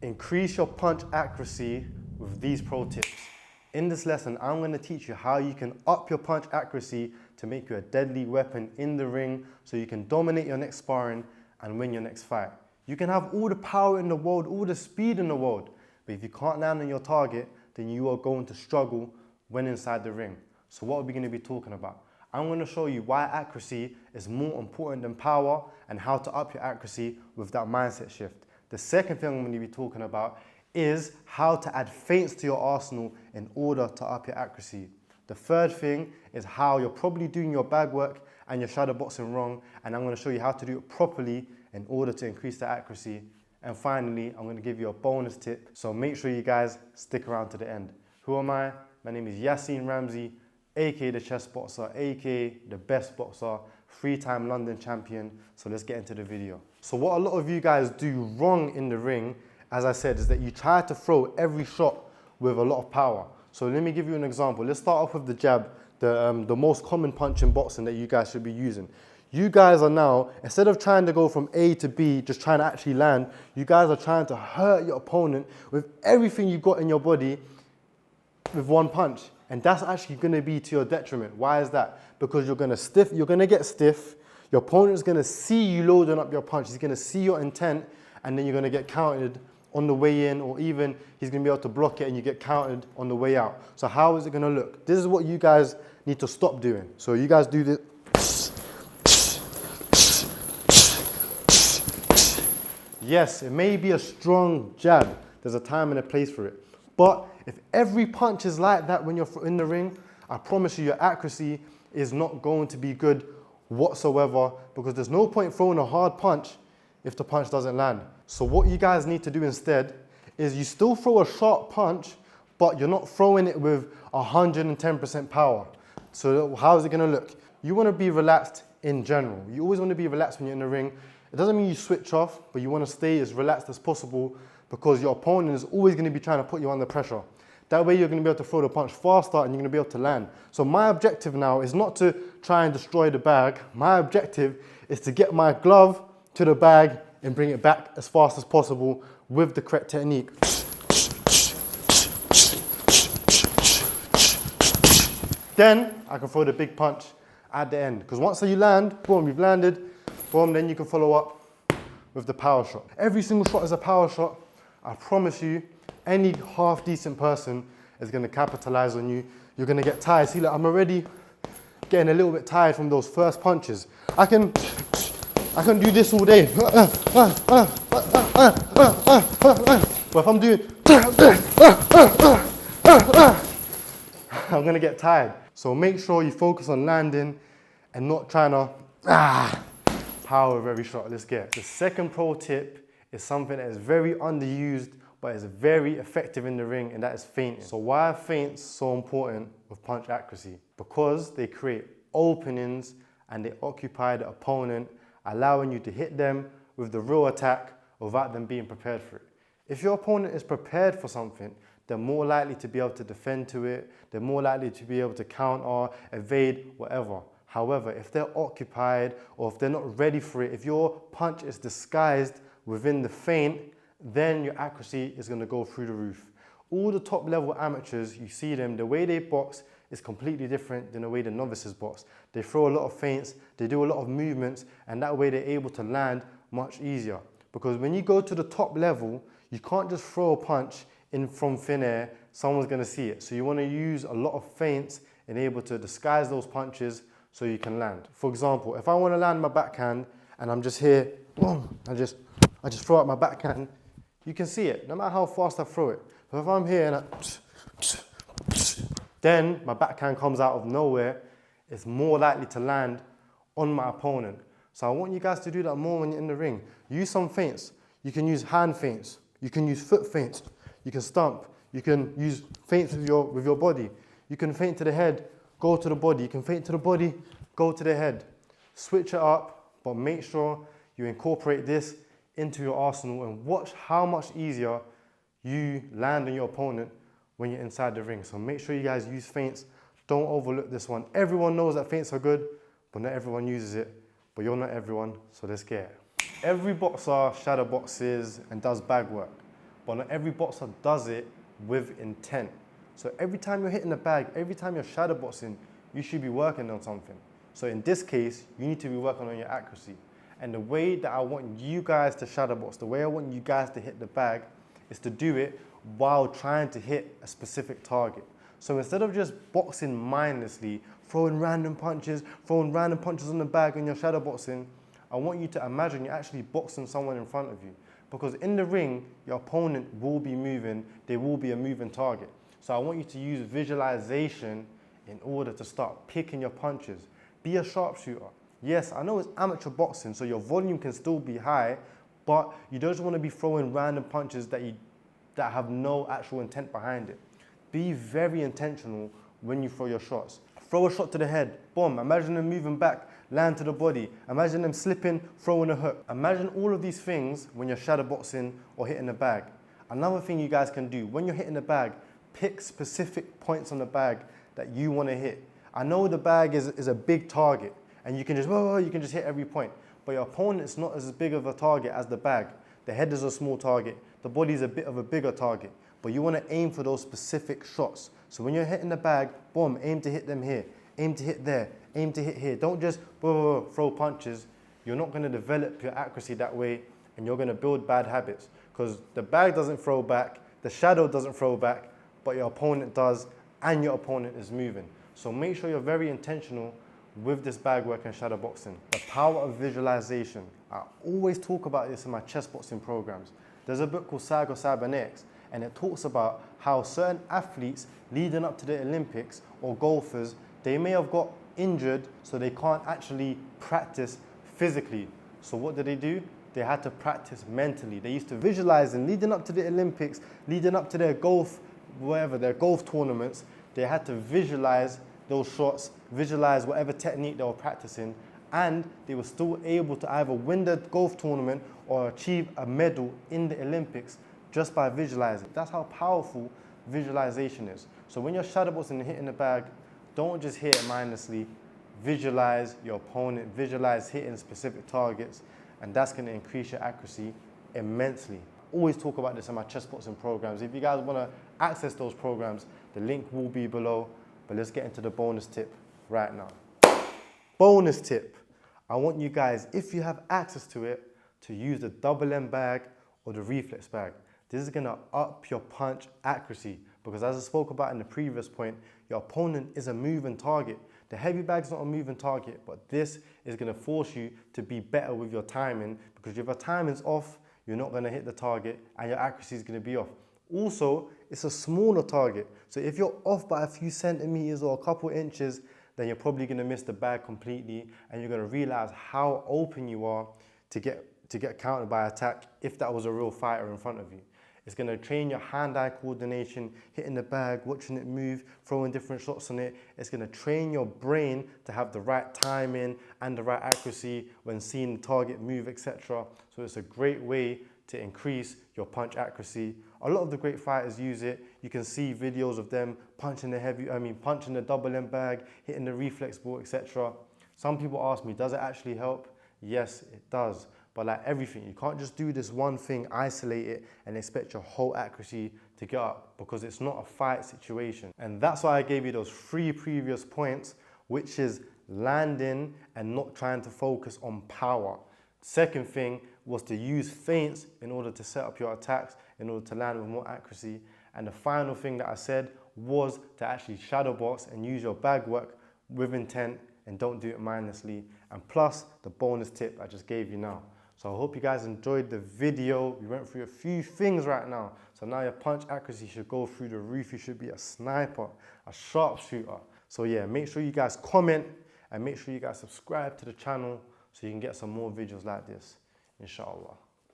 Increase your punch accuracy with these pro tips. In this lesson, I'm going to teach you how you can up your punch accuracy to make you a deadly weapon in the ring so you can dominate your next sparring and win your next fight. You can have all the power in the world, all the speed in the world, but if you can't land on your target, then you are going to struggle when inside the ring. So what are we going to be talking about? I'm going to show you why accuracy is more important than power and how to up your accuracy with that mindset shift. The second thing I'm going to be talking about is how to add feints to your arsenal in order to up your accuracy. The third thing is how you're probably doing your bag work and your shadow boxing wrong, and I'm going to show you how to do it properly in order to increase the accuracy. And finally, I'm going to give you a bonus tip, so make sure you guys stick around to the end. Who am I? My name is Yassine Ramsey, aka the chess boxer, aka the best boxer, 3-time London champion. So let's get into the video. So what a lot of you guys do wrong in the ring, as I said, is that you try to throw every shot with a lot of power. So let me give you an example. Let's start off with the jab, the most common punch in boxing that you guys should be using. You guys are now, instead of trying to go from A to B, just trying to actually land, you guys are trying to hurt your opponent with everything you've got in your body with one punch. And that's actually going to be to your detriment. Why is that? Because you're going to get stiff. Your opponent is going to see you loading up your punch. He's going to see your intent, and then you're going to get counted on the way in, or even he's going to be able to block it and you get counted on the way out. So how is it going to look? This is what you guys need to stop doing. So you guys do this. Yes, it may be a strong jab. There's a time and a place for it. But if every punch is like that when you're in the ring, I promise you your accuracy is not going to be good whatsoever, because there's no point throwing a hard punch if the punch doesn't land. So what you guys need to do instead is you still throw a sharp punch, but you're not throwing it with 110% power. So how is it going to look? You want to be relaxed in general. You always want to be relaxed when you're in the ring. It doesn't mean you switch off, but you want to stay as relaxed as possible, because your opponent is always going to be trying to put you under pressure. That way you're going to be able to throw the punch faster and you're going to be able to land. So my objective now is not to try and destroy the bag. My objective is to get my glove to the bag and bring it back as fast as possible with the correct technique. Then I can throw the big punch at the end. Because once you land, boom, you've landed, boom, then you can follow up with the power shot. Every single shot is a power shot. I promise you, any half-decent person is going to capitalize on you. You're going to get tired. See, look, I'm already getting a little bit tired from those first punches. I can do this all day. But if I'm doing, I'm going to get tired. So make sure you focus on landing and not trying to power with every shot. Let's get it. The second pro tip is something that is very underused, but is very effective in the ring, and that is feinting. So why are feints so important with punch accuracy? Because they create openings and they occupy the opponent, allowing you to hit them with the real attack without them being prepared for it. If your opponent is prepared for something, they're more likely to be able to defend to it, they're more likely to be able to counter, evade, whatever. However, if they're occupied or if they're not ready for it, if your punch is disguised within the feint, then your accuracy is going to go through the roof. All the top level amateurs, you see them, the way they box is completely different than the way the novices box. They throw a lot of feints, they do a lot of movements, and that way they're able to land much easier. Because when you go to the top level, you can't just throw a punch in from thin air, someone's going to see it. So you want to use a lot of feints and able to disguise those punches so you can land. For example, if I want to land my backhand and I'm just here, boom, I just throw out my backhand, you can see it, no matter how fast I throw it. But if I'm here and then my backhand comes out of nowhere, it's more likely to land on my opponent. So I want you guys to do that more when you're in the ring. Use some feints. You can use hand feints. You can use foot feints. You can stomp. You can use feints with your body. You can feint to the head, go to the body. You can feint to the body, go to the head. Switch it up, but make sure you incorporate this into your arsenal and watch how much easier you land on your opponent when you're inside the ring. So make sure you guys use feints. Don't overlook this one. Everyone knows that feints are good, but not everyone uses it. But you're not everyone, so let's get it. Every boxer shadow boxes and does bag work. but not every boxer does it with intent. So every time you're hitting the bag, every time you're shadowboxing, you should be working on something. So in this case, you need to be working on your accuracy. And the way that I want you guys to shadowbox, the way I want you guys to hit the bag, is to do it while trying to hit a specific target. So instead of just boxing mindlessly, throwing random punches on the bag when you're shadowboxing, I want you to imagine you're actually boxing someone in front of you. Because in the ring, your opponent will be moving, there will be a moving target. So I want you to use visualization in order to start picking your punches. Be a sharpshooter. Yes, I know it's amateur boxing, so your volume can still be high, but you don't just want to be throwing random punches that have no actual intent behind it. Be very intentional when you throw your shots. Throw a shot to the head, boom, imagine them moving back, land to the body, imagine them slipping, throwing a hook. Imagine all of these things when you're shadowboxing or hitting the bag. Another thing you guys can do, when you're hitting the bag, pick specific points on the bag that you want to hit. I know the bag is a big target, and you can just hit every point, but your opponent's not as big of a target as the bag. The head is a small target, the body is a bit of a bigger target, but you want to aim for those specific shots. So when you're hitting the bag, boom, aim to hit them here, aim to hit there, aim to hit here. Don't just throw punches. You're not going to develop your accuracy that way, and you're going to build bad habits, because the bag doesn't throw back, the shadow doesn't throw back, but your opponent does, and your opponent is moving. So make sure you're very intentional with this bag work and shadowboxing. The power of visualization. I always talk about this in my chess boxing programs. There's a book called Cybernetics, and it talks about how certain athletes leading up to the Olympics, or golfers, they may have got injured, so they can't actually practice physically. So what did they do? They had to practice mentally. They used to visualize, and leading up to the Olympics, leading up to their golf, their golf tournaments, they had to visualize those shots, visualize whatever technique they were practicing, and they were still able to either win the golf tournament or achieve a medal in the Olympics just by visualizing. That's how powerful visualization is. So when you're shadowboxing and hitting the bag, don't just hit it mindlessly. Visualize your opponent, visualize hitting specific targets, and that's going to increase your accuracy immensely. I always talk about this in my chess boxing programs. If you guys want to access those programs, the link will be below. But let's get into the bonus tip right now. Bonus tip. I want you guys, if you have access to it, to use the double M bag or the reflex bag. This is going to up your punch accuracy, because as I spoke about in the previous point, your opponent is a moving target. The heavy bag's not a moving target, but this is going to force you to be better with your timing, because if your timing's off, you're not going to hit the target and your accuracy is going to be off. Also, it's a smaller target. So if you're off by a few centimeters or a couple inches, then you're probably going to miss the bag completely, and you're going to realize how open you are to get countered by attack if that was a real fighter in front of you. It's going to train your hand-eye coordination, hitting the bag, watching it move, throwing different shots on it. It's going to train your brain to have the right timing and the right accuracy when seeing the target move, etc. So it's a great way to increase your punch accuracy. A lot of the great fighters use it. You can see videos of them punching the double M bag, hitting the reflex ball, etc. Some people ask me, does it actually help? Yes, it does. But like everything, you can't just do this one thing, isolate it, and expect your whole accuracy to get up, because it's not a fight situation. And that's why I gave you those 3 previous points, which is landing and not trying to focus on power. Second thing was to use feints in order to set up your attacks, in order to land with more accuracy. And the final thing that I said was to actually shadow box and use your bag work with intent, and don't do it mindlessly. And plus the bonus tip I just gave you now. So I hope you guys enjoyed the video. We went through a few things right now. So now your punch accuracy should go through the roof. You should be a sniper, a sharpshooter. So yeah, make sure you guys comment, and make sure you guys subscribe to the channel so you can get some more videos like this, inshallah.